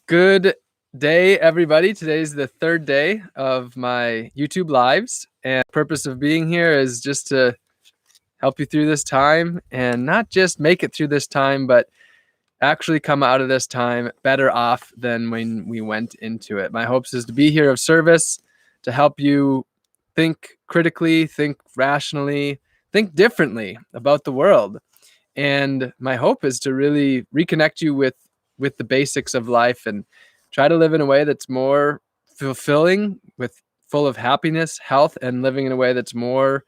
Good day, everybody. Today's the third day of my YouTube lives, and the purpose of being here is just to help you through this time and not just make it through this time, but actually come out of this time better off than when we went into it. My hopes is to be here of service, to help you think critically, think rationally, think differently about the world. And my hope is to really reconnect you with the basics of life and try to live in a way that's more fulfilling, with full of happiness, health, and living in a way that's more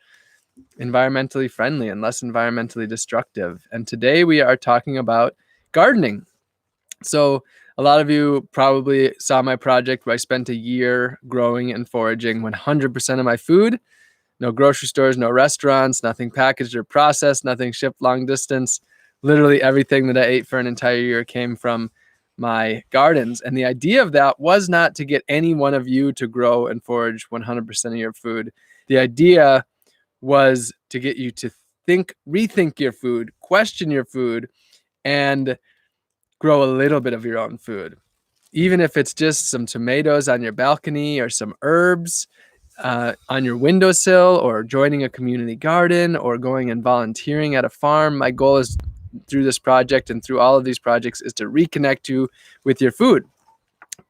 environmentally friendly and less environmentally destructive. And today we are talking about gardening. So a lot of you probably saw my project where I spent a year growing and foraging 100% of my food. No grocery stores, no restaurants, nothing packaged or processed, nothing shipped long distance. Literally everything that I ate for an entire year came from my gardens. And the idea of that was not to get any one of you to grow and forage 100% of your food. The idea was to get you to rethink your food, question your food, and grow a little bit of your own food. Even if it's just some tomatoes on your balcony or some herbs on your windowsill, or joining a community garden, or going and volunteering at a farm. My goal is through this project and through all of these projects is to reconnect you with your food.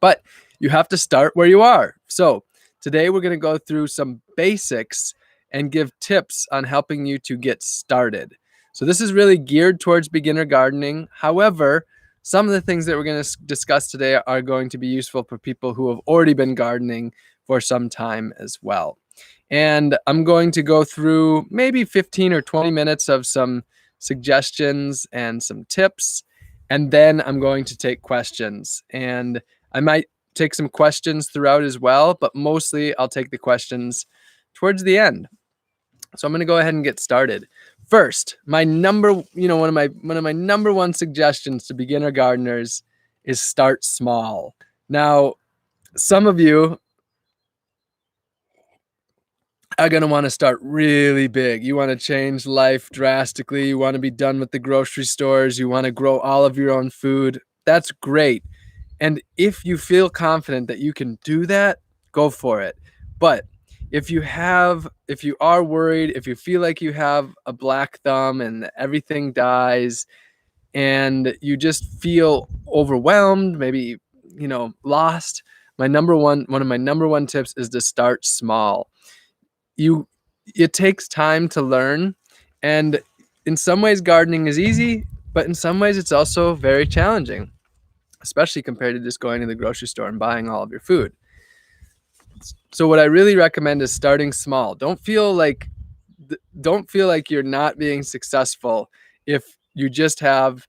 But you have to start where you are. So today we're going to go through some basics and give tips on helping you to get started. So this is really geared towards beginner gardening. However, some of the things that we're going to discuss today are going to be useful for people who have already been gardening for some time as well. And I'm going to go through maybe 15 or 20 minutes of some suggestions and some tips, and then I'm going to take questions. And I might take some questions throughout as well, but mostly I'll take the questions towards the end. So I'm going to go ahead and get started. First, one of my number one suggestions to beginner gardeners is start small. Now, some of you are going to want to start really big. You want to change life drastically. You want to be done with the grocery stores. You want to grow all of your own food. That's great. And if you feel confident that you can do that, go for it. But if you are worried, if you feel like you have a black thumb and everything dies and you just feel overwhelmed, maybe, lost, one of my number one tips is to start small. It takes time to learn, and in some ways gardening is easy, but in some ways it's also very challenging, especially compared to just going to the grocery store and buying all of your food. So what I really recommend is starting small. Don't feel like you're not being successful if you just have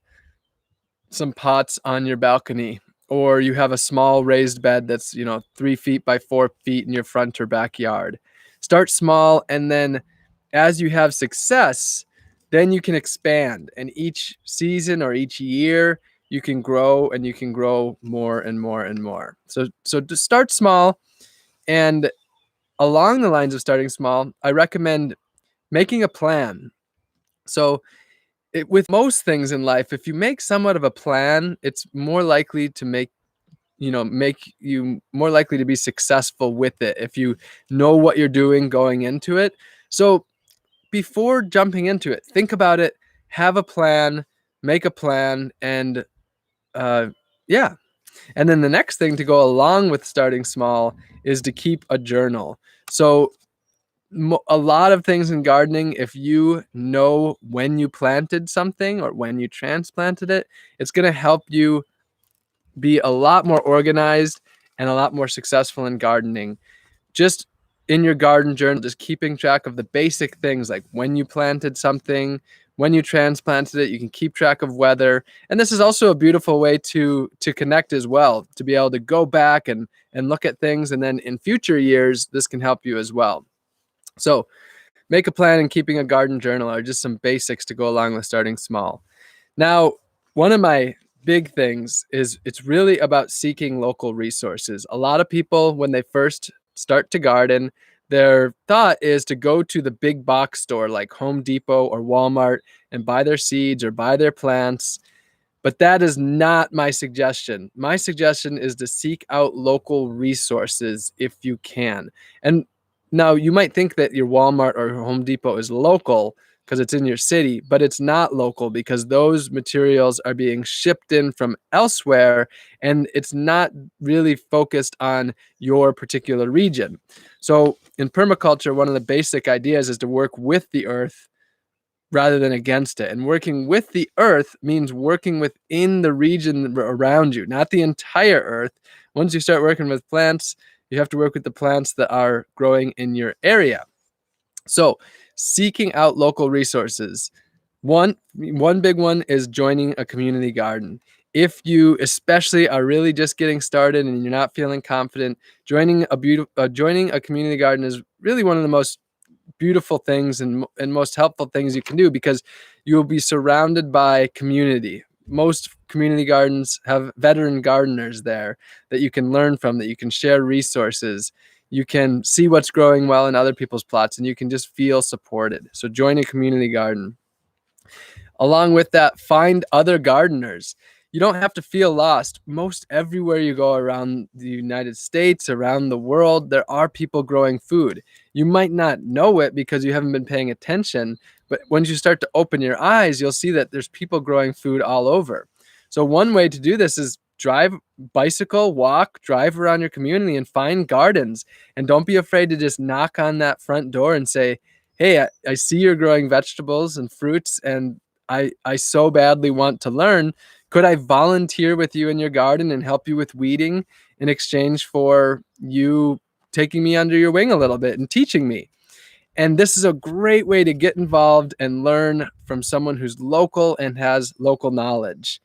some pots on your balcony, or you have a small raised bed that's 3 feet by 4 feet in your front or backyard. Start small, and then as you have success, then you can expand, and each season or each year you can grow, and you can grow more and more and more. So to start small, and along the lines of starting small, I recommend making a plan. So with most things in life, if you make somewhat of a plan, it's more likely to make you more likely to be successful with it if you know what you're doing going into it. So before jumping into it, think about it, have a plan, make a plan, and yeah. And then the next thing to go along with starting small is to keep a journal. So a lot of things in gardening, if you know when you planted something or when you transplanted it, it's going to help you be a lot more organized and a lot more successful in gardening. Just in your garden journal, just keeping track of the basic things like when you planted something, when you transplanted it. You can keep track of weather. And this is also a beautiful way to connect as well, to be able to go back and look at things. And then in future years, this can help you as well. So make a plan, and keeping a garden journal are just some basics to go along with starting small. Now, one of my big things is it's really about seeking local resources. A lot of people, when they first start to garden, their thought is to go to the big box store like Home Depot or Walmart and buy their seeds or buy their plants. But that is not my suggestion. My suggestion is to seek out local resources if you can. And now you might think that your Walmart or Home Depot is local because it's in your city, but it's not local because those materials are being shipped in from elsewhere and it's not really focused on your particular region. So in permaculture, one of the basic ideas is to work with the earth rather than against it. And working with the earth means working within the region around you, not the entire earth. Once you start working with plants, you have to work with the plants that are growing in your area. So, seeking out local resources. One big one is joining a community garden. If you especially are really just getting started and you're not feeling confident, joining a community garden is really one of the most beautiful things and most helpful things you can do because you will be surrounded by community. Most community gardens have veteran gardeners there that you can learn from, that you can share resources. You can see what's growing well in other people's plots and you can just feel supported. So join a community garden. Along with that, find other gardeners. You don't have to feel lost. Most everywhere you go around the United States, around the world, there are people growing food. You might not know it because you haven't been paying attention, but once you start to open your eyes, you'll see that there's people growing food all over. So one way to do this is bicycle, walk, drive around your community and find gardens. And don't be afraid to just knock on that front door and say, hey, I see you're growing vegetables and fruits and I so badly want to learn. Could I volunteer with you in your garden and help you with weeding in exchange for you taking me under your wing a little bit and teaching me? And this is a great way to get involved and learn from someone who's local and has local knowledge.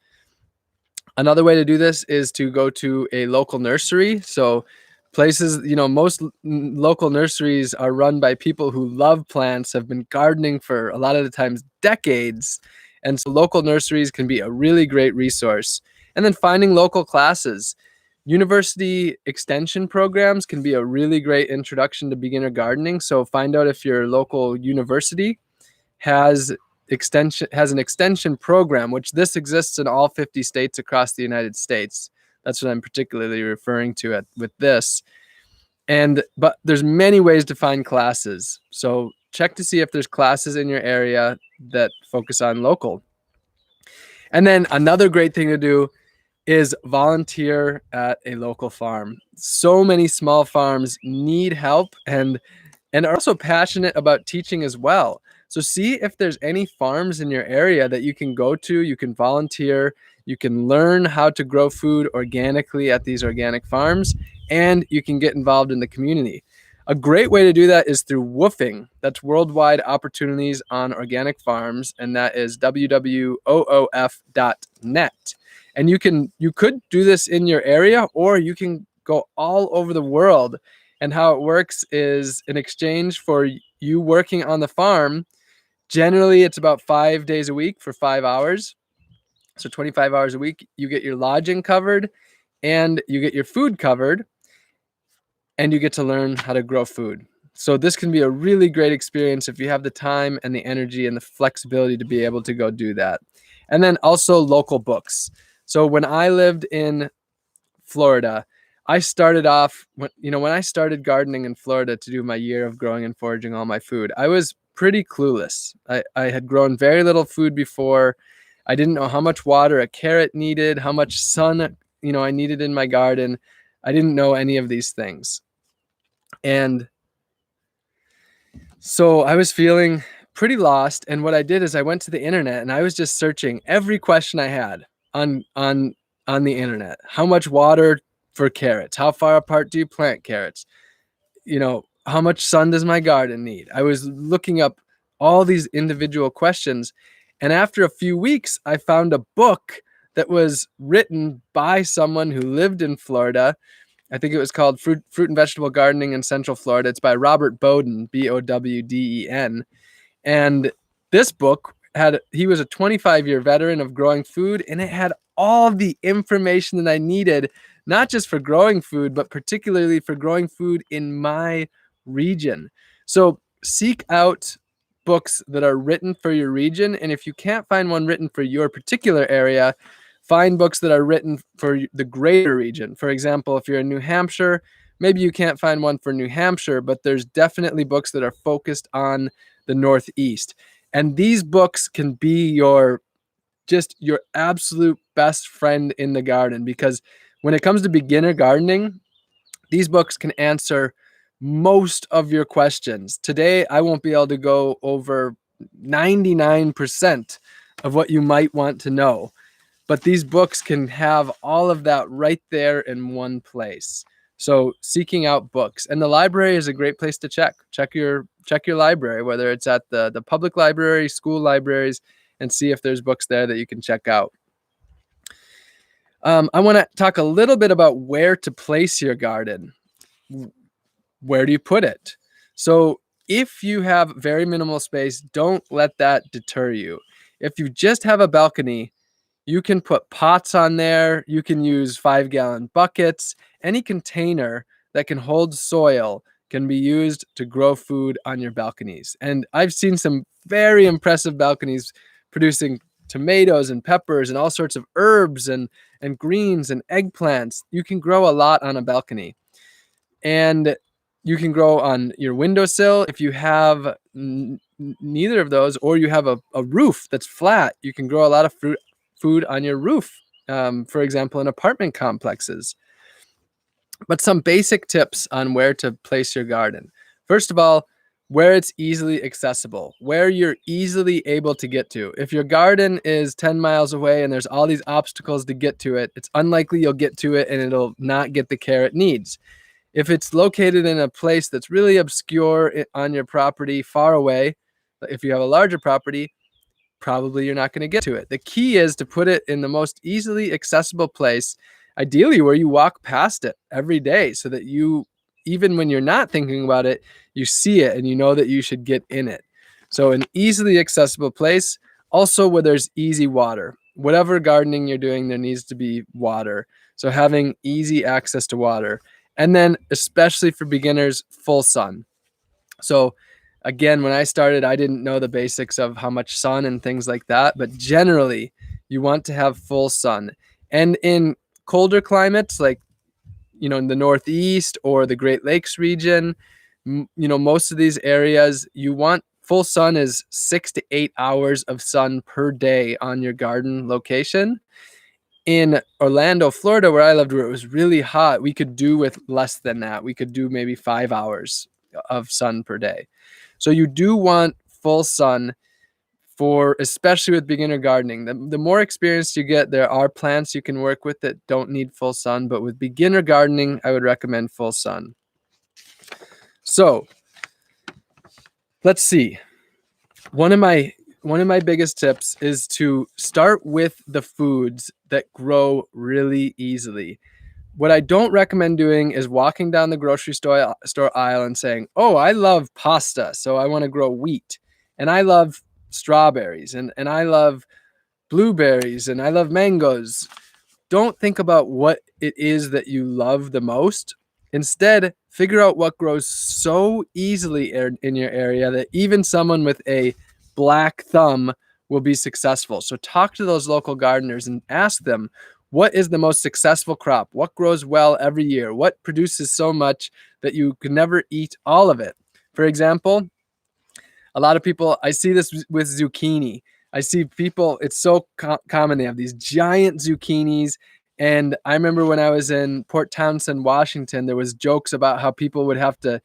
Another way to do this is to go to a local nursery. So places, most local nurseries are run by people who love plants, have been gardening for a lot of the times decades. And so local nurseries can be a really great resource. And then finding local classes. University extension programs can be a really great introduction to beginner gardening. So find out if your local university has an extension program, which this exists in all 50 states across the United States. That's what I'm particularly referring to with this. But there's many ways to find classes. So check to see if there's classes in your area that focus on local. And then another great thing to do is volunteer at a local farm. So many small farms need help and are also passionate about teaching as well. So see if there's any farms in your area that you can go to, you can volunteer, you can learn how to grow food organically at these organic farms, and you can get involved in the community. A great way to do that is through WWOOFing. That's Worldwide Opportunities on Organic Farms, and that is www.oof.net. And you could do this in your area, or you can go all over the world. And how it works is in exchange for you working on the farm, generally it's about 5 days a week for 5 hours. So 25 hours a week, you get your lodging covered and you get your food covered and you get to learn how to grow food. So this can be a really great experience if you have the time and the energy and the flexibility to be able to go do that. And then also local books. So when I lived in Florida, I started off when I started gardening in Florida to do my year of growing and foraging all my food, I was pretty clueless. I had grown very little food before. I didn't know how much water a carrot needed, how much sun, I needed in my garden. I didn't know any of these things. And so I was feeling pretty lost. And what I did is I went to the internet and I was just searching every question I had on the internet. How much water for carrots? How far apart do you plant carrots? How much sun does my garden need? I was looking up all these individual questions. And after a few weeks, I found a book that was written by someone who lived in Florida. I think it was called Fruit and Vegetable Gardening in Central Florida. It's by Robert Bowden, Bowden. And this book he was a 25-year veteran of growing food, and it had all the information that I needed, not just for growing food, but particularly for growing food in my region. So seek out books that are written for your region. And if you can't find one written for your particular area, Find books that are written for the greater region. For example, if you're in New Hampshire, maybe you can't find one for New Hampshire, but there's definitely books that are focused on the Northeast. And these books can be your absolute best friend in the garden, because when it comes to beginner gardening, these books can answer most of your questions. Today, I won't be able to go over 99% of what you might want to know, but these books can have all of that right there in one place. So seeking out books, and the library is a great place to check your library, whether it's at the public library, school libraries, and see if there's books there that you can check out. I want to talk a little bit about where to place your garden. Where do you put it? So if you have very minimal space, don't let that deter you. If you just have a balcony, you can put pots on there. You can use 5-gallon buckets. Any container that can hold soil can be used to grow food on your balconies. And I've seen some very impressive balconies producing tomatoes and peppers and all sorts of herbs and greens and eggplants. You can grow a lot on a balcony. And you can grow on your windowsill. If you have neither of those, or you have a roof that's flat, you can grow a lot of food on your roof, for example, in apartment complexes. But some basic tips on where to place your garden. First of all, where it's easily accessible, where you're easily able to get to. If your garden is 10 miles away and there's all these obstacles to get to it, it's unlikely you'll get to it and it'll not get the care it needs. If it's located in a place that's really obscure on your property, far away, if you have a larger property, probably you're not going to get to it. The key is to put it in the most easily accessible place, ideally where you walk past it every day, so that you, even when you're not thinking about it, you see it and you know that you should get in it. So an easily accessible place, also where there's easy water. Whatever gardening you're doing, there needs to be water. So having easy access to water. And then, especially for beginners, full sun. So again, when I started, I didn't know the basics of how much sun and things like that, but generally you want to have full sun. And in colder climates, like, in the Northeast or the Great Lakes region, most of these areas, you want full sun is 6 to 8 hours of sun per day on your garden location. In Orlando, Florida, where I lived, where it was really hot, we could do with less than that. We could do maybe 5 hours of sun per day. So you do want full sun, especially with beginner gardening. The more experienced you get, there are plants you can work with that don't need full sun, but with beginner gardening, I would recommend full sun. So let's see. One of my biggest tips is to start with the foods that grow really easily. What I don't recommend doing is walking down the grocery store aisle and saying, "Oh, I love pasta, so I want to grow wheat. And I love strawberries, and I love blueberries, and I love mangoes." Don't think about what it is that you love the most. Instead, figure out what grows so easily in your area that even someone with a black thumb will be successful. So talk to those local gardeners and ask them, what is the most successful crop? What grows well every year? What produces so much that you could never eat all of it? For example, a lot of people, I see this with zucchini. I see people, it's so common. They have these giant zucchinis. And I remember when I was in Port Townsend, Washington, there was jokes about how people would have to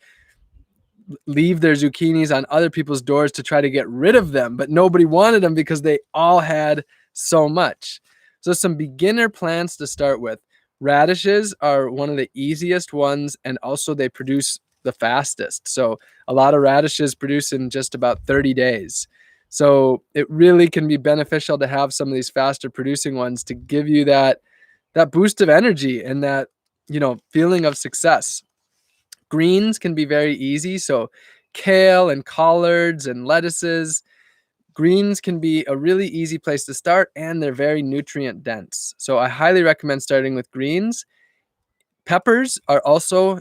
leave their zucchinis on other people's doors to try to get rid of them, but nobody wanted them because they all had so much. So some beginner plants to start with. Radishes are one of the easiest ones, and also they produce the fastest. So a lot of radishes produce in just about 30 days. So it really can be beneficial to have some of these faster producing ones to give you that boost of energy and that, feeling of success. Greens can be very easy. So kale and collards and lettuces, greens can be a really easy place to start, and they're very nutrient dense. So I highly recommend starting with greens. Peppers are also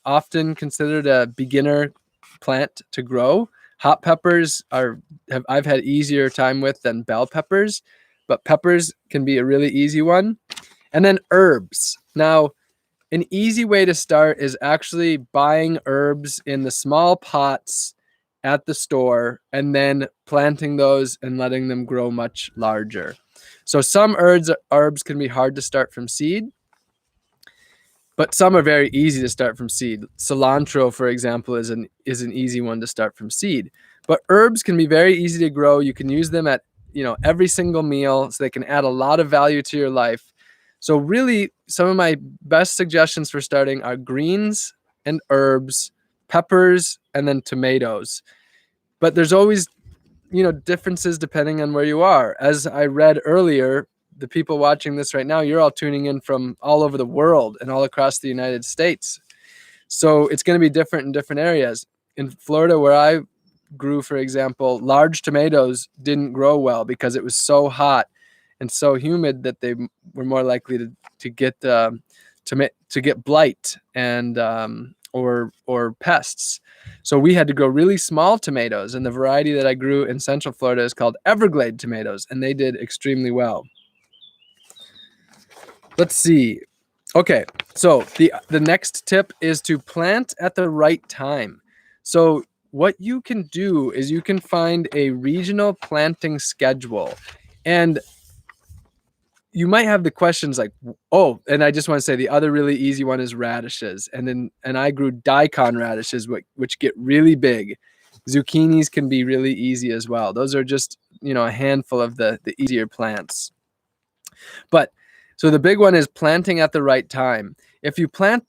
often considered a beginner plant to grow. Hot peppers I've had easier time with than bell peppers, but peppers can be a really easy one. And then herbs. Now, an easy way to start is actually buying herbs in the small pots at the store and then planting those and letting them grow much larger. So some herbs can be hard to start from seed, but some are very easy to start from seed. Cilantro, for example, is an easy one to start from seed. But herbs can be very easy to grow. You can use them at, every single meal, so they can add a lot of value to your life. So really, some of my best suggestions for starting are greens and herbs, peppers, and then tomatoes. But there's always, differences depending on where you are. As I read earlier, the people watching this right now, you're all tuning in from all over the world and all across the United States. So it's going to be different in different areas. In Florida, where I grew, for example, large tomatoes didn't grow well because it was so hot and so humid that they were more likely to get blight and or pests. So we had to grow really small tomatoes, and the variety that I grew in Central Florida is called Everglade tomatoes, and they did extremely well. Let's see. Okay, so the next tip is to plant at the right time. So what you can do is you can find a regional planting schedule, and you might have the questions like, oh, and I just want to say the other really easy one is radishes. And I grew daikon radishes, which get really big. Zucchinis can be really easy as well. Those are just, a handful of the easier plants. But so the big one is planting at the right time. If you plant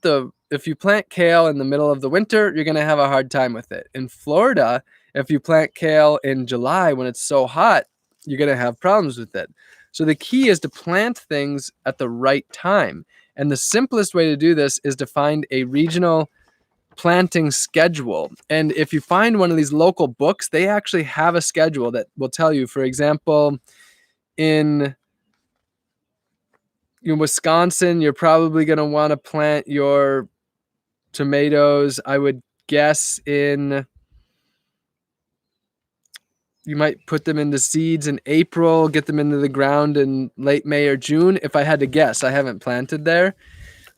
kale in the middle of the winter, you're going to have a hard time with it. In Florida, if you plant kale in July when it's so hot, you're going to have problems with it. So the key is to plant things at the right time. And the simplest way to do this is to find a regional planting schedule. And if you find one of these local books, they actually have a schedule that will tell you, for example, in Wisconsin, you're probably going to want to plant your tomatoes, I would guess, you might put them into seeds in April, get them into the ground in late May or June. If I had to guess, I haven't planted there.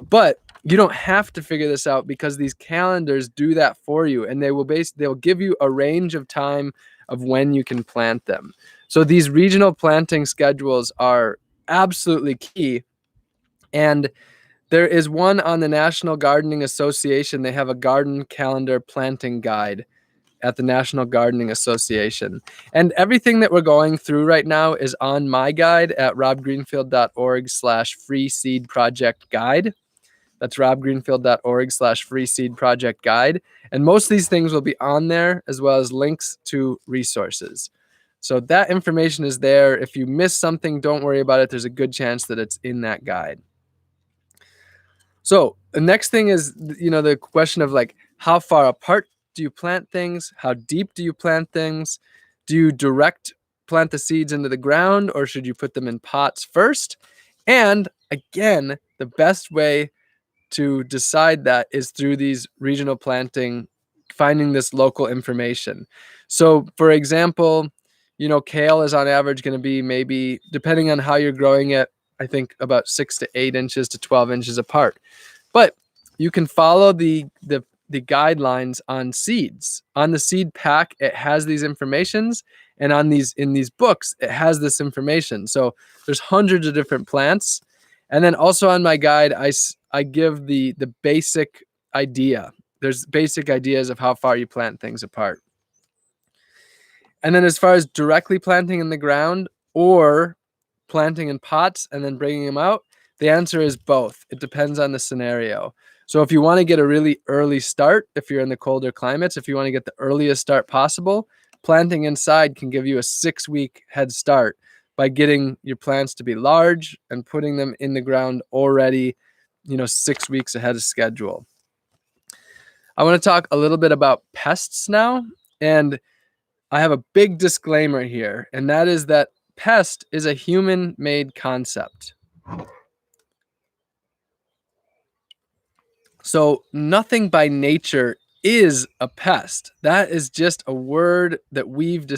But you don't have to figure this out because these calendars do that for you, and they'll give you a range of time of when you can plant them. So these regional planting schedules are absolutely key. And there is one on the National Gardening Association. They have a garden calendar planting guide at the National Gardening Association. And everything that we're going through right now is on my guide at robgreenfield.org/free seed project guide. That's robgreenfield.org/free seed project guide. And most of these things will be on there, as well as links to resources. So that information is there. If you miss something, don't worry about it. There's a good chance that it's in that guide. So the next thing is, the question of like, how far apart do you plant things? How deep do you plant things? Do you plant the seeds into the ground, or should you put them in pots first? And again, the best way to decide that is through these regional planting, finding this local information. So for example, kale is on average going to be, maybe, depending on how you're growing it, I think about 6 to 8 inches to 12 inches apart. But you can follow the guidelines on seeds. On the seed pack, it has these informations, and in these books, it has this information. So there's hundreds of different plants. And then also on my guide, I give the basic idea. There's basic ideas of how far you plant things apart. And then as far as directly planting in the ground or planting in pots and then bringing them out, the answer is both. It depends on the scenario. So if you want to get a really early start, if you're in the colder climates, if you want to get the earliest start possible, planting inside can give you a 6-week head start by getting your plants to be large and putting them in the ground already, 6 weeks ahead of schedule. I want to talk a little bit about pests now. And I have a big disclaimer here, and that is that pest is a human-made concept. So nothing by nature is a pest. That is just a word that we've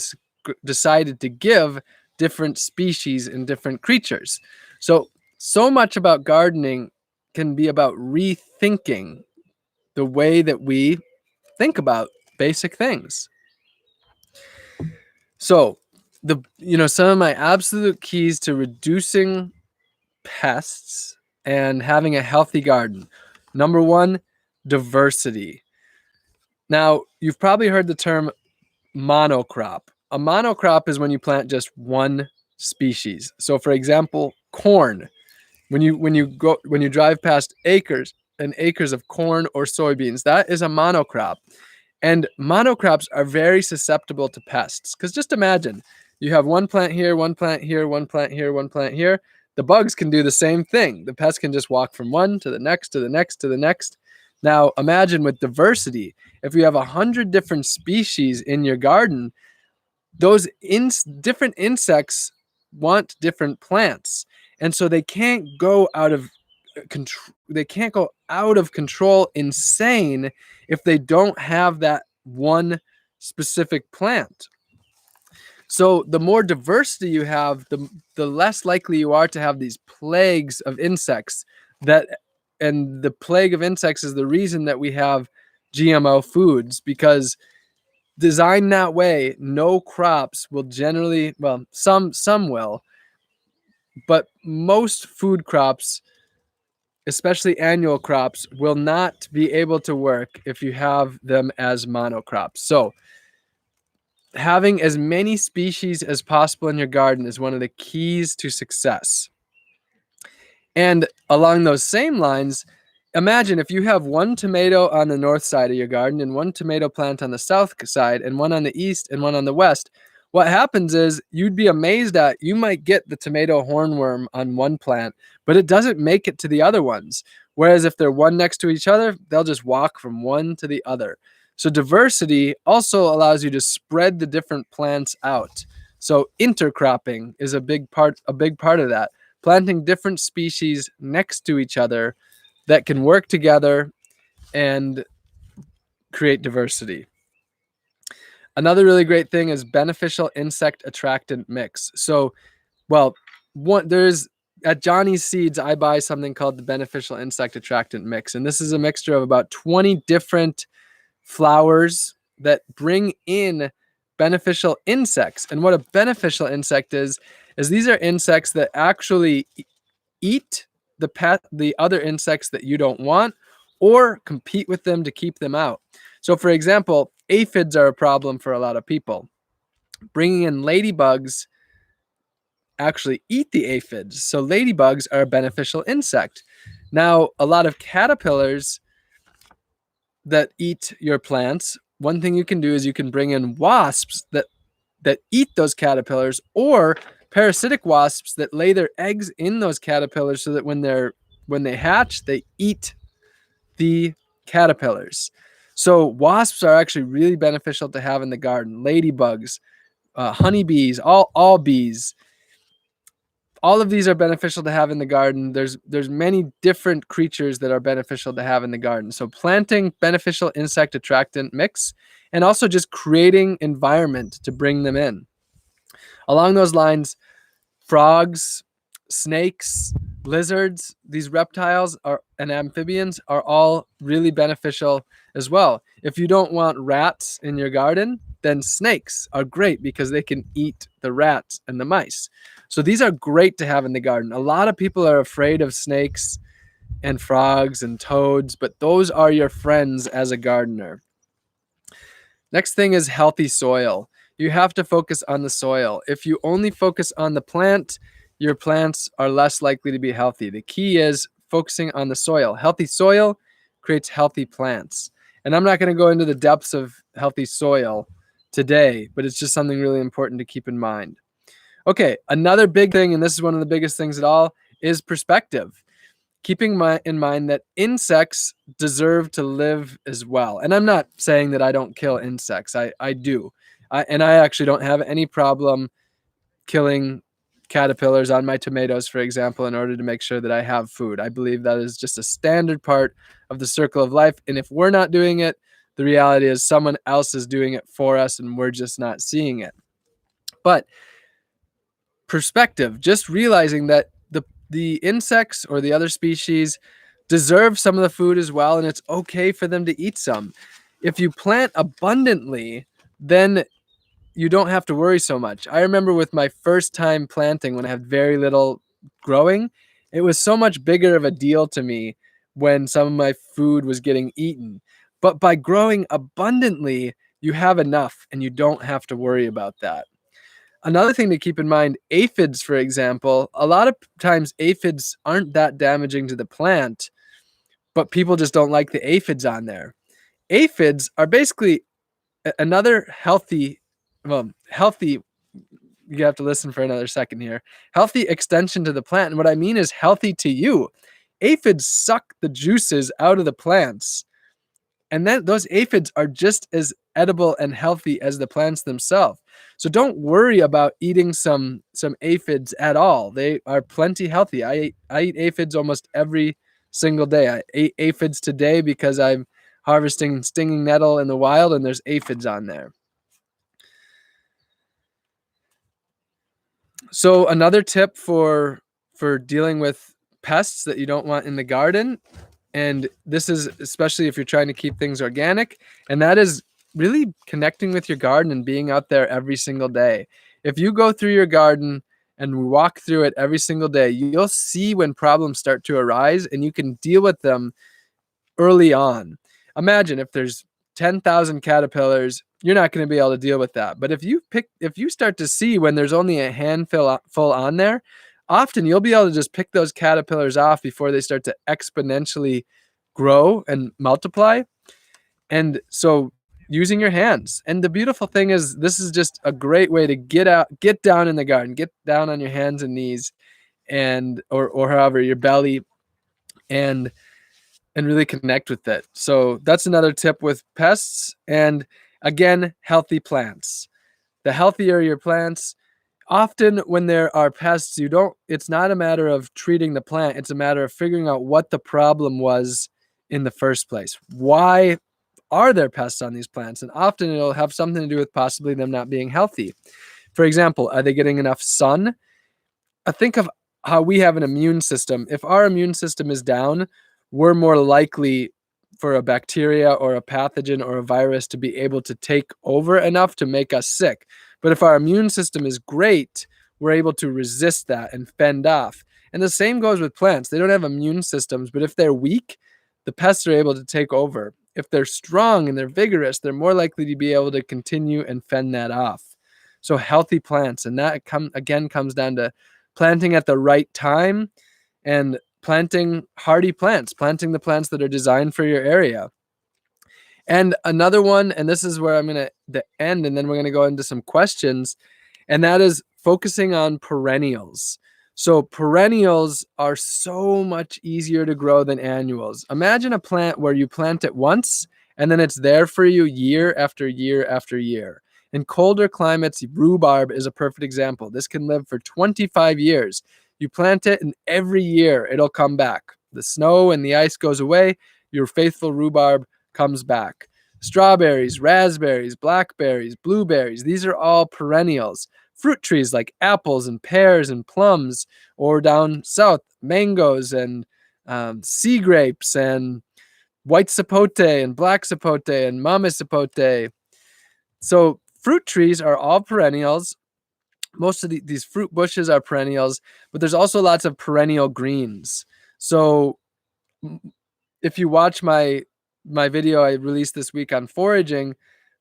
decided to give different species and different creatures. So much about gardening can be about rethinking the way that we think about basic things. So, some of my absolute keys to reducing pests and having a healthy garden. Number one, diversity. Now, you've probably heard the term monocrop. A monocrop is when you plant just one species. So, for example, corn. When you drive past acres and acres of corn or soybeans, that is a monocrop. And monocrops are very susceptible to pests, because just imagine you have one plant here, one plant here, one plant here, one plant here. The bugs can do the same thing. The pests can just walk from one to the next, to the next, to the next. Now, imagine with diversity, if you have 100 different species in your garden, those different insects want different plants. And so they can't go out of control insane if they don't have that one specific plant. So the more diversity you have, the less likely you are to have these plagues of insects. And the plague of insects is the reason that we have GMO foods, because designed that way, no crops will generally, well, some will, but most food crops, especially annual crops, will not be able to work if you have them as monocrops. So having as many species as possible in your garden is one of the keys to success. And along those same lines, imagine if you have one tomato on the north side of your garden and one tomato plant on the south side and one on the east and one on the west. What happens is you'd be amazed at, you might get the tomato hornworm on one plant, but it doesn't make it to the other ones. Whereas if they're one next to each other, they'll just walk from one to the other. So diversity also allows you to spread the different plants out. So intercropping is a big part of that. Planting different species next to each other that can work together and create diversity. Another really great thing is beneficial insect attractant mix. So, there's at Johnny's Seeds, I buy something called the beneficial insect attractant mix. And this is a mixture of about 20 different flowers that bring in beneficial insects. And what a beneficial insect is these are insects that actually eat the other insects that you don't want, or compete with them to keep them out. So for example, aphids are a problem for a lot of people. Bringing in ladybugs actually eat the aphids. So ladybugs are a beneficial insect. Now, a lot of caterpillars that eat your plants, one thing you can do is you can bring in wasps that eat those caterpillars, or parasitic wasps that lay their eggs in those caterpillars so that when they hatch, they eat the caterpillars. So wasps are actually really beneficial to have in the garden. Ladybugs, honeybees, all bees. All of these are beneficial to have in the garden. There's many different creatures that are beneficial to have in the garden. So planting beneficial insect attractant mix, and also just creating environment to bring them in. Along those lines, frogs, snakes, lizards, these reptiles and amphibians are all really beneficial as well. If you don't want rats in your garden, then snakes are great because they can eat the rats and the mice. So these are great to have in the garden. A lot of people are afraid of snakes and frogs and toads, but those are your friends as a gardener. Next thing is healthy soil. You have to focus on the soil. If you only focus on the plant, your plants are less likely to be healthy. The key is focusing on the soil. Healthy soil creates healthy plants. And I'm not going to go into the depths of healthy soil today, but it's just something really important to keep in mind. Okay, another big thing, and this is one of the biggest things at all, is perspective. Keeping in mind that insects deserve to live as well. And I'm not saying that I don't kill insects. I do. And I actually don't have any problem killing caterpillars on my tomatoes, for example, in order to make sure that I have food. I believe that is just a standard part of the circle of life. And if we're not doing it, the reality is someone else is doing it for us and we're just not seeing it. But perspective, just realizing that the insects or the other species deserve some of the food as well, and it's okay for them to eat some. If you plant abundantly, then you don't have to worry so much. I remember with my first time planting when I had very little growing, it was so much bigger of a deal to me when some of my food was getting eaten. But by growing abundantly, you have enough and you don't have to worry about that. Another thing to keep in mind, aphids, for example, a lot of times aphids aren't that damaging to the plant, but people just don't like the aphids on there. Aphids are basically another healthy, well, healthy, you have to listen for another second here. Healthy extension to the plant. And what I mean is healthy to you. Aphids suck the juices out of the plants. And then those aphids are just as edible and healthy as the plants themselves. So don't worry about eating some aphids at all. They are plenty healthy. I eat aphids almost every single day. I ate aphids today because I'm harvesting stinging nettle in the wild and there's aphids on there. So another tip for dealing with pests that you don't want in the garden, and this is especially if you're trying to keep things organic, and that is really connecting with your garden and being out there every single day. If you go through your garden and walk through it every single day, you'll see when problems start to arise and you can deal with them early on. Imagine if there's 10,000 caterpillars, you're not going to be able to deal with that. But if you start to see when there's only a handful full on there, often you'll be able to just pick those caterpillars off before they start to exponentially grow and multiply. And so using your hands. And the beautiful thing is this is just a great way to get down in the garden, get down on your hands and knees and or however your belly and really connect with it. So that's another tip with pests. And again, healthy plants. The healthier your plants, often when there are pests, it's not a matter of treating the plant, it's a matter of figuring out what the problem was in the first place. Why are there pests on these plants? And often it'll have something to do with possibly them not being healthy. For example, are they getting enough sun? Think of how we have an immune system. If our immune system is down, we're more likely for a bacteria or a pathogen or a virus to be able to take over enough to make us sick. But if our immune system is great, we're able to resist that and fend off. And the same goes with plants. They don't have immune systems, but if they're weak, the pests are able to take over. If they're strong and they're vigorous, they're more likely to be able to continue and fend that off. So healthy plants, and that comes down to planting at the right time and planting hardy plants, planting the plants that are designed for your area. And another one, and this is where I'm going to end, and then we're going to go into some questions, and that is focusing on perennials. So perennials are so much easier to grow than annuals. Imagine a plant where you plant it once, and then it's there for you year after year after year. In colder climates, rhubarb is a perfect example. This can live for 25 years. You plant it, and every year it'll come back. The snow and the ice goes away, your faithful rhubarb comes back. Strawberries, raspberries, blackberries, blueberries, these are all perennials. Fruit trees like apples and pears and plums, or down south, mangoes and sea grapes and white sapote and black sapote and mame sapote. So fruit trees are all perennials. Most of these fruit bushes are perennials, but there's also lots of perennial greens. So if you watch my video I released this week on foraging,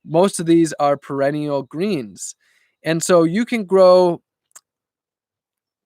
most of these are perennial greens. And so you can grow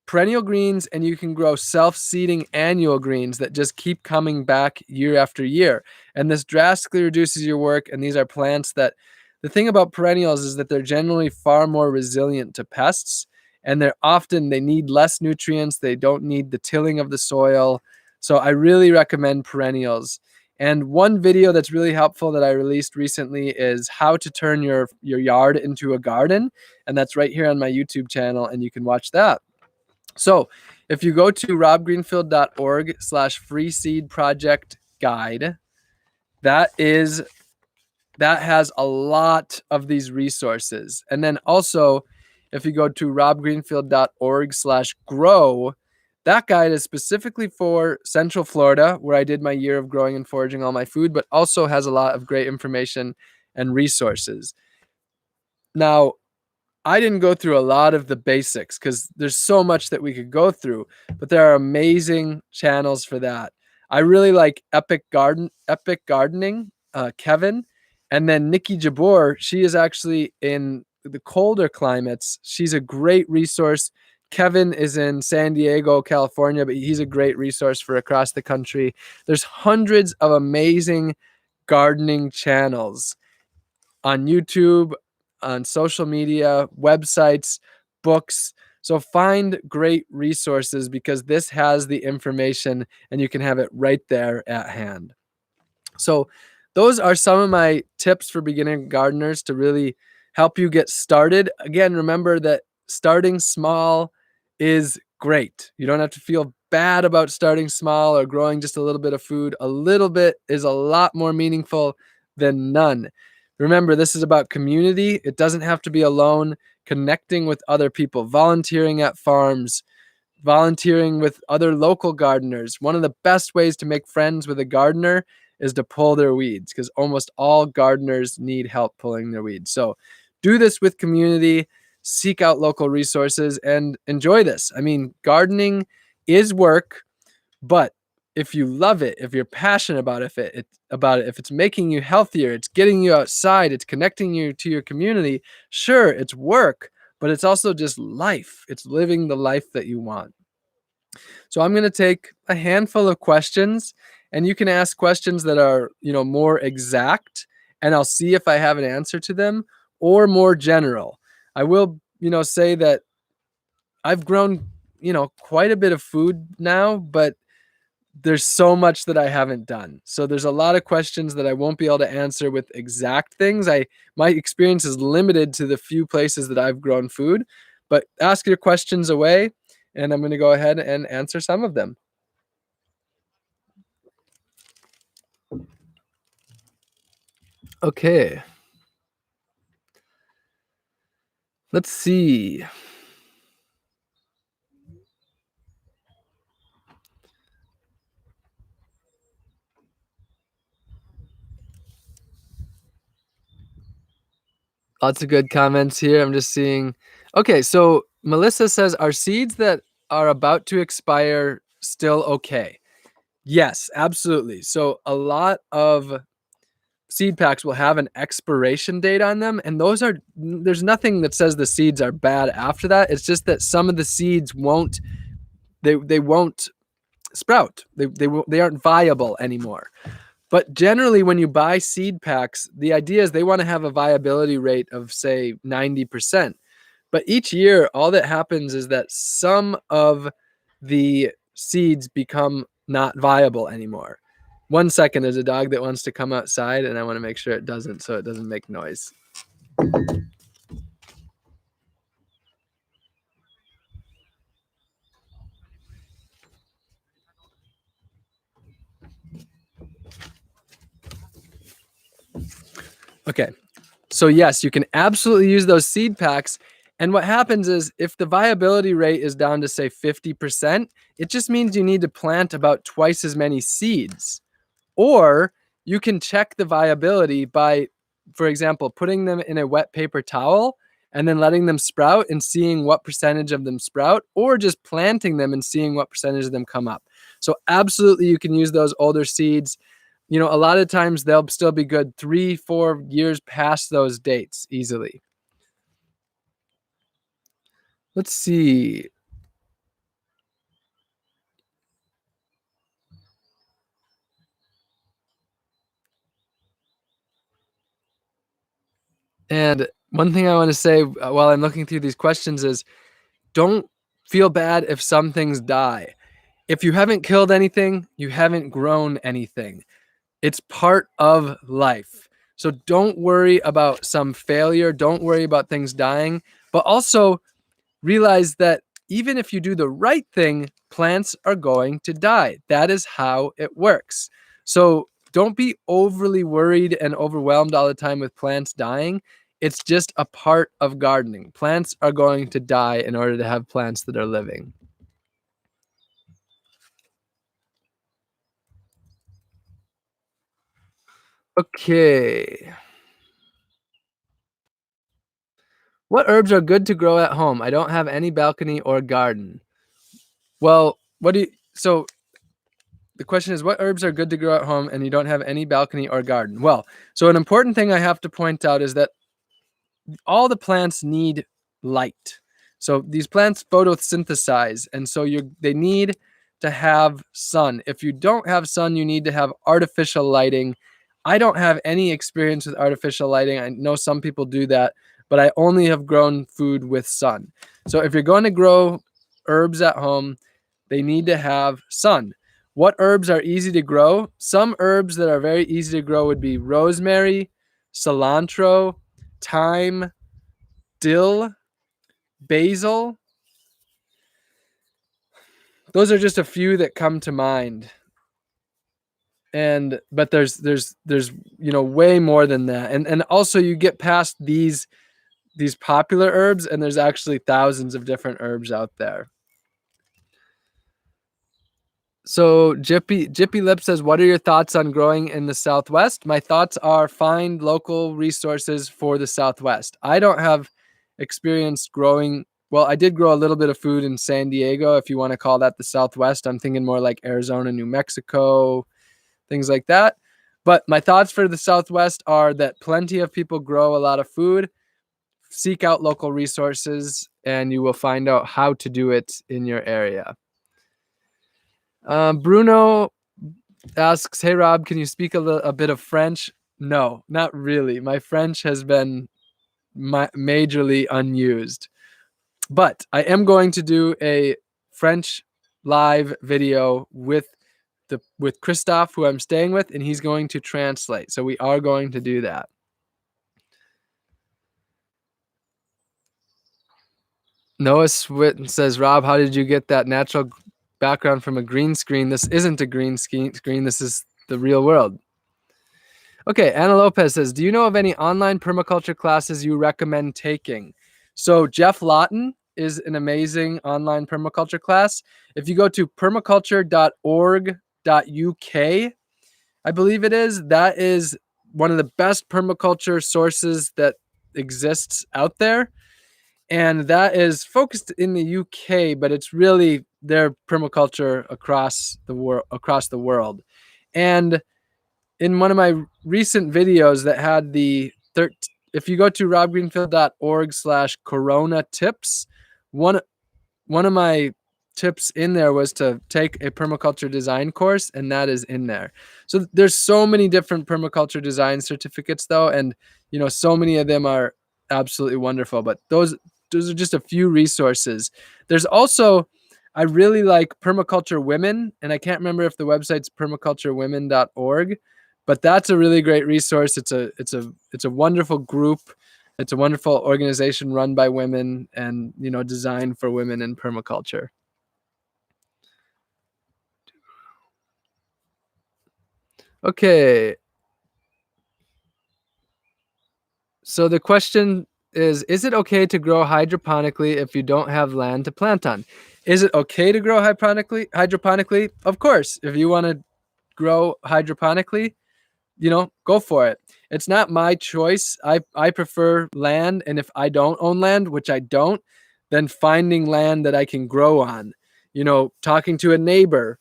perennial greens and you can grow self-seeding annual greens that just keep coming back year after year. And this drastically reduces your work. And these are plants that, the thing about perennials is that they're generally far more resilient to pests, and they need less nutrients. They don't need the tilling of the soil. So I really recommend perennials. And one video that's really helpful that I released recently is how to turn your yard into a garden. And that's right here on my YouTube channel, and you can watch that. So if you go to robgreenfield.org/free seed project guide, that has a lot of these resources. And then also, if you go to robgreenfield.org/grow, that guide is specifically for Central Florida, where I did my year of growing and foraging all my food, but also has a lot of great information and resources. Now, I didn't go through a lot of the basics because there's so much that we could go through, but there are amazing channels for that. I really like Epic Gardening, Kevin, and then Nikki Jabor. She is actually in the colder climates. She's a great resource. Kevin is in San Diego, California, but he's a great resource for across the country. There's hundreds of amazing gardening channels on YouTube, on social media, websites, books. So find great resources because this has the information and you can have it right there at hand. So those are some of my tips for beginner gardeners to really help you get started. Again, remember that starting small is great. You don't have to feel bad about starting small or growing just a little bit of food. A little bit is a lot more meaningful than none. Remember, this is about community. It doesn't have to be alone. Connecting with other people, volunteering at farms, volunteering with other local gardeners. One of the best ways to make friends with a gardener is to pull their weeds, because almost all gardeners need help pulling their weeds. So do this with community, seek out local resources, and enjoy this. I mean, gardening is work, but if you love it, if you're passionate about it, if it's making you healthier, it's getting you outside, it's connecting you to your community, sure, it's work, but it's also just life. It's living the life that you want. So I'm going to take a handful of questions, and you can ask questions that are, more exact, and I'll see if I have an answer to them, or more general. I will, say that I've grown, quite a bit of food now, but there's so much that I haven't done. So there's a lot of questions that I won't be able to answer with exact things. My experience is limited to the few places that I've grown food, but ask your questions away, and I'm going to go ahead and answer some of them. Okay. Let's see. Lots of good comments here. I'm just seeing. Okay, so Melissa says, are seeds that are about to expire still okay? Yes, absolutely. So a lot of seed packs will have an expiration date on them, and there's nothing that says the seeds are bad after that. It's just that some of the seeds won't sprout. They aren't viable anymore. But generally, when you buy seed packs, the idea is they want to have a viability rate of, say, 90%. But each year, all that happens is that some of the seeds become not viable anymore. 1 second, there's a dog that wants to come outside, and I want to make sure it doesn't, so it doesn't make noise. Okay, so yes, you can absolutely use those seed packs. And what happens is if the viability rate is down to, say, 50%, it just means you need to plant about twice as many seeds. Or you can check the viability by, for example, putting them in a wet paper towel and then letting them sprout and seeing what percentage of them sprout, or just planting them and seeing what percentage of them come up. So absolutely, you can use those older seeds. A lot of times they'll still be good 3-4 years past those dates easily. Let's see. And one thing I want to say while I'm looking through these questions is, don't feel bad if some things die. If you haven't killed anything, you haven't grown anything. It's part of life. So don't worry about some failure. Don't worry about things dying. But also realize that even if you do the right thing, plants are going to die. That is how it works. So don't be overly worried and overwhelmed all the time with plants dying. It's just a part of gardening. Plants are going to die in order to have plants that are living. Okay. What herbs are good to grow at home? I don't have any balcony or garden. Well, so the question is, what herbs are good to grow at home and you don't have any balcony or garden? Well, so an important thing I have to point out is that all the plants need light. So these plants photosynthesize, and so they need to have sun. If you don't have sun, you need to have artificial lighting. I don't have any experience with artificial lighting. I know some people do that, but I only have grown food with sun. So if you're going to grow herbs at home, they need to have sun. What herbs are easy to grow? Some herbs that are very easy to grow would be rosemary, cilantro, thyme, dill, basil. Those are just a few that come to mind. But there's way more than that. And also you get past these popular herbs and there's actually thousands of different herbs out there. So Jippy Lip says, what are your thoughts on growing in the Southwest? My thoughts are find local resources for the Southwest. I don't have experience growing. Well, I did grow a little bit of food in San Diego, if you want to call that the Southwest. I'm thinking more like Arizona, New Mexico, things like that. But my thoughts for the Southwest are that plenty of people grow a lot of food. Seek out local resources and you will find out how to do it in your area. Bruno asks, hey, Rob, can you speak a bit of French? No, not really. My French has been majorly unused. But I am going to do a French live video with Christophe, who I'm staying with, and he's going to translate. So we are going to do that. Noah Switten says, Rob, how did you get that natural background from a green screen? This isn't a green screen. This is the real world. Okay, Anna Lopez says, do you know of any online permaculture classes you recommend taking? So Jeff Lawton is an amazing online permaculture class. If you go to permaculture.org.uk, I believe it is, that is one of the best permaculture sources that exists out there. And that is focused in the UK, but it's really their permaculture across the world. And in one of my recent videos that had if you go to robgreenfield.org/corona tips, one of my tips in there was to take a permaculture design course, and that is in there. So there's so many different permaculture design certificates though, and so many of them are absolutely wonderful, but those are just a few resources. There's also, I really like Permaculture Women, and I can't remember if the website's permaculturewomen.org, but that's a really great resource. It's a wonderful group. It's a wonderful organization run by women and, designed for women in permaculture. Okay. So the question is it okay to grow hydroponically if you don't have land to plant on? Is it okay to grow hydroponically? Of course. If you want to grow hydroponically, go for it. It's not my choice. I prefer land, and if I don't own land, which I don't, then finding land that I can grow on, talking to a neighbor,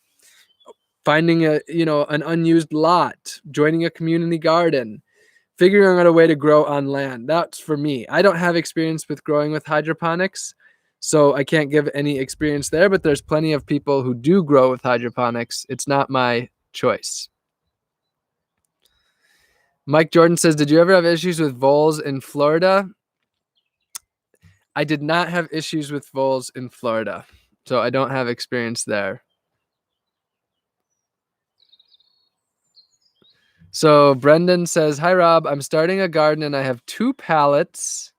finding an unused lot, joining a community garden, figuring out a way to grow on land. That's for me. I don't have experience with growing with hydroponics, so I can't give any experience there, but there's plenty of people who do grow with hydroponics. It's not my choice. Mike Jordan says, did you ever have issues with voles in Florida? I did not have issues with voles in Florida, so I don't have experience there. So Brendan says, hi, Rob. I'm starting a garden and I have 2 pallets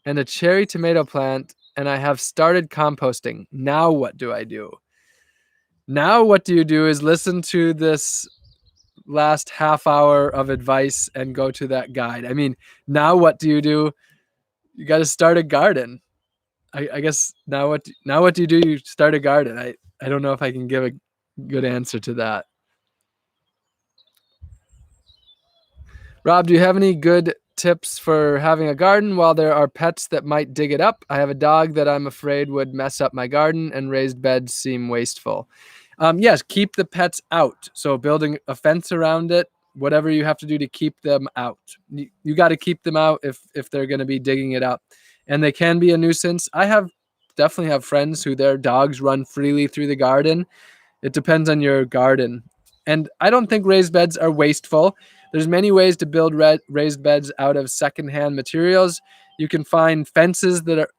and a cherry tomato plant, and I have started composting. Now what do I do? Now what do you do is listen to this last half hour of advice and go to that guide. I mean, now what do? You got to start a garden. I guess now what do you do? You start a garden. I don't know if I can give a good answer to that. Rob, do you have any good tips for having a garden while there are pets that might dig it up? I have a dog that I'm afraid would mess up my garden, and raised beds seem wasteful. Yes, keep the pets out. So building a fence around it, whatever you have to do to keep them out. You got to keep them out if they're going to be digging it up, and they can be a nuisance. Definitely have friends who their dogs run freely through the garden. It depends on your garden. And I don't think raised beds are wasteful. There's many ways to build raised beds out of secondhand materials. You can find fences that are,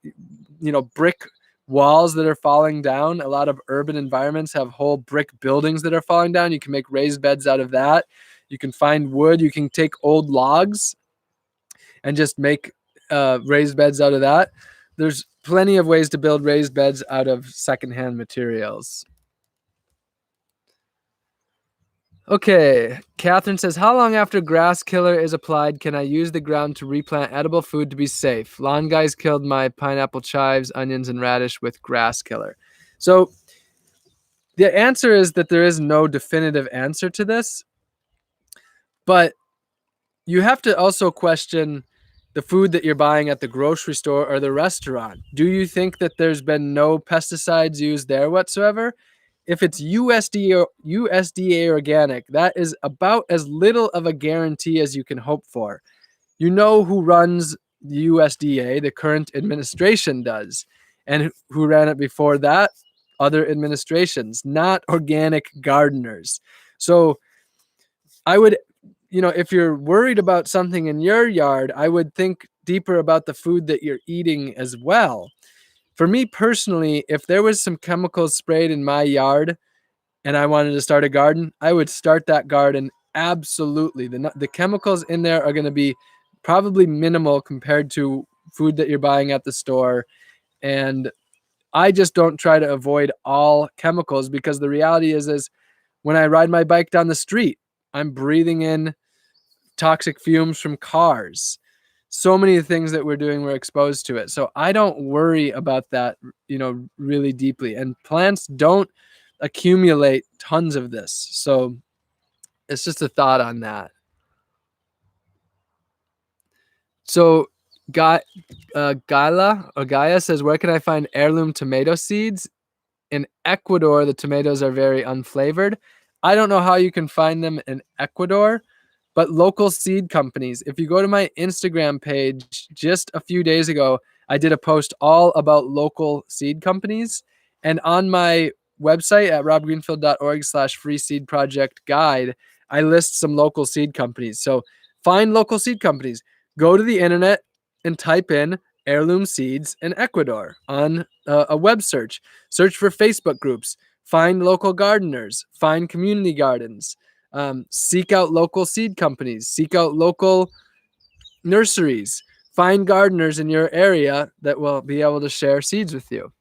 brick walls that are falling down. A lot of urban environments have whole brick buildings that are falling down. You can make raised beds out of that. You can find wood. You can take old logs and just make raised beds out of that. There's plenty of ways to build raised beds out of secondhand materials. Okay, Catherine says, how long after grass killer is applied can I use the ground to replant edible food to be safe? Lawn guys killed my pineapple, chives, onions, and radish with grass killer. So the answer is that there is no definitive answer to this, but you have to also question the food that you're buying at the grocery store or the restaurant. Do you think that there's been no pesticides used there whatsoever? If it's USDA organic, that is about as little of a guarantee as you can hope for. You know who runs the USDA, the current administration does. And who ran it before that? Other administrations, not organic gardeners. So I would, if you're worried about something in your yard, I would think deeper about the food that you're eating as well. For me personally, if there was some chemicals sprayed in my yard and I wanted to start a garden, I would start that garden absolutely. The chemicals in there are going to be probably minimal compared to food that you're buying at the store. And I just don't try to avoid all chemicals, because the reality is when I ride my bike down the street, I'm breathing in toxic fumes from cars. So many things that we're doing, we're exposed to it. So I don't worry about that, really deeply. And plants don't accumulate tons of this. So it's just a thought on that. So Gaia says, where can I find heirloom tomato seeds? In Ecuador, the tomatoes are very unflavored. I don't know how you can find them in Ecuador, but local seed companies. If you go to my Instagram page, just a few days ago, I did a post all about local seed companies. And on my website at robgreenfield.org/free seed project guide, I list some local seed companies. So find local seed companies. Go to the internet and type in heirloom seeds in Ecuador on a web search. Search for Facebook groups. Find local gardeners. Find community gardens. Seek out local seed companies. Seek out local nurseries. Find gardeners in your area that will be able to share seeds with you.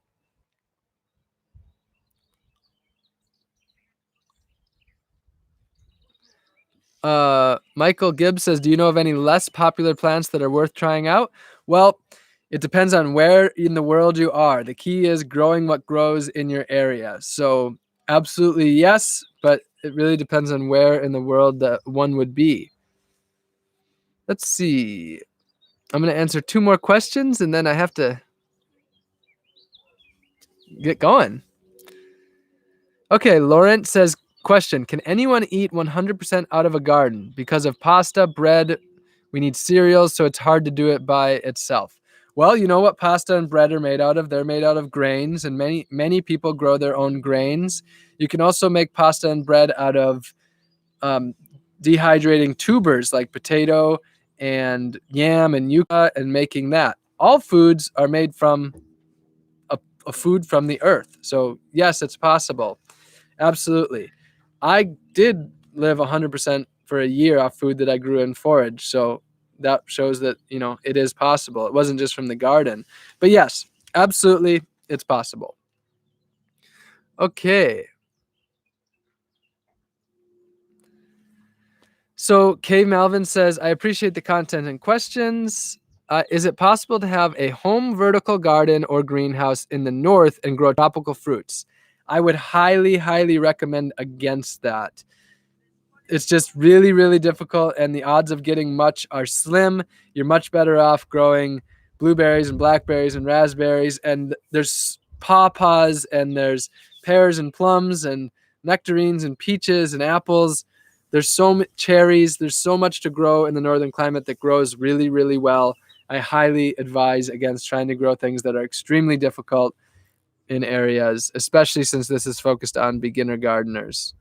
Michael Gibbs says, do you know of any less popular plants that are worth trying out? Well, it depends on where in the world you are. The key is growing what grows in your area. So absolutely yes, but it really depends on where in the world that one would be. Let's see. I'm going to answer 2 more questions and then I have to get going. Okay, Laurent says, question, can anyone eat 100% out of a garden? Because of pasta, bread, we need cereals, so it's hard to do it by itself. Well, you know what pasta and bread are made out of? They're made out of grains, and many people grow their own grains. You can also make pasta and bread out of dehydrating tubers like potato and yam and yucca and making that. All foods are made from a food from the earth. So yes, it's possible. Absolutely. I did live 100% for a year off food that I grew in forage. So that shows that, it is possible. It wasn't just from the garden. But yes, absolutely, it's possible. Okay. So K Malvin says, I appreciate the content and questions. Is it possible to have a home vertical garden or greenhouse in the north and grow tropical fruits? I would highly, highly recommend against that. It's just really, really difficult, and the odds of getting much are slim. You're much better off growing blueberries and blackberries and raspberries, and there's pawpaws, and there's pears and plums and nectarines and peaches and apples. There's cherries. There's so much to grow in the northern climate that grows really, really well. I highly advise against trying to grow things that are extremely difficult in areas, especially since this is focused on beginner gardeners.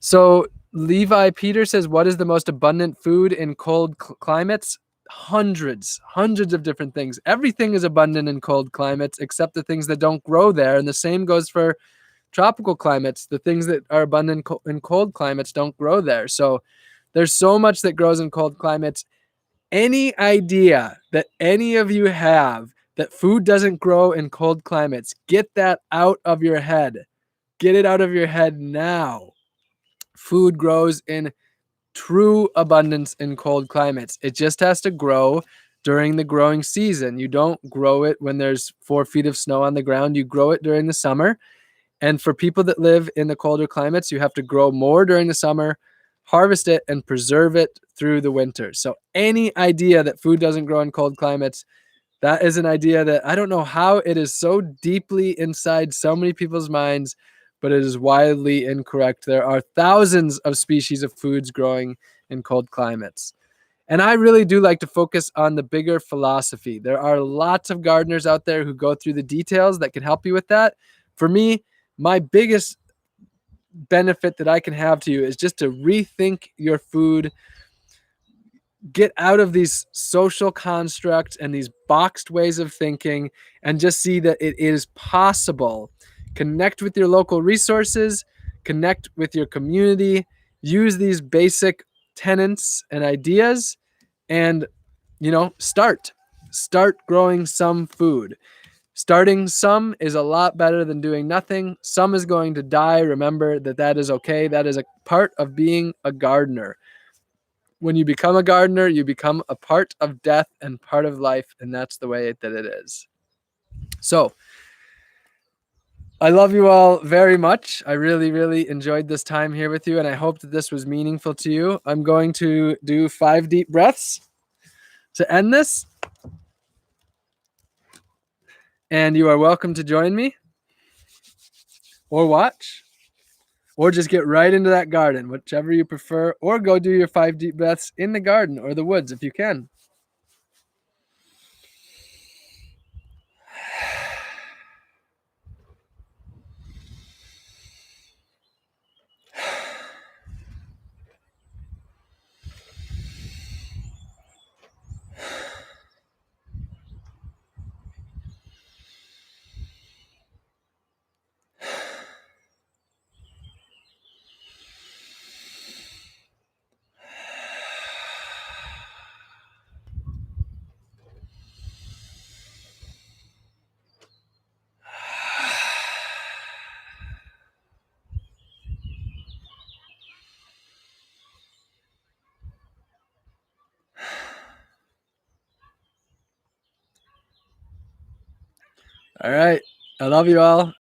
So Levi Peter says, what is the most abundant food in cold climates? Hundreds of different things. Everything is abundant in cold climates except the things that don't grow there. And the same goes for tropical climates. The things that are abundant in cold climates don't grow there. So there's so much that grows in cold climates. Any idea that any of you have that food doesn't grow in cold climates, get that out of your head. Get it out of your head now. Food grows in true abundance in cold climates. It just has to grow during the growing season. You don't grow it when there's 4 feet of snow on the ground. You grow it during the summer. And for people that live in the colder climates, you have to grow more during the summer, harvest it, and preserve it through the winter. So any idea that food doesn't grow in cold climates, that is an idea that I don't know how it is so deeply inside so many people's minds, but it is wildly incorrect. There are thousands of species of foods growing in cold climates. And I really do like to focus on the bigger philosophy. There are lots of gardeners out there who go through the details that can help you with that. For me, my biggest benefit that I can have to you is just to rethink your food, get out of these social constructs and these boxed ways of thinking, and just see that it is possible. Connect with your local resources, connect with your community, use these basic tenets and ideas, and start growing some food. Starting some is a lot better than doing nothing. Some is going to die. Remember that is okay. That is a part of being a gardener. When you become a gardener, you become a part of death and part of life, and that's the way that it is. So I love you all very much. I really, really enjoyed this time here with you, and I hope that this was meaningful to you. I'm going to do 5 deep breaths to end this, and you are welcome to join me or watch or just get right into that garden, whichever you prefer, or go do your 5 deep breaths in the garden or the woods if you can. All right. I love you all.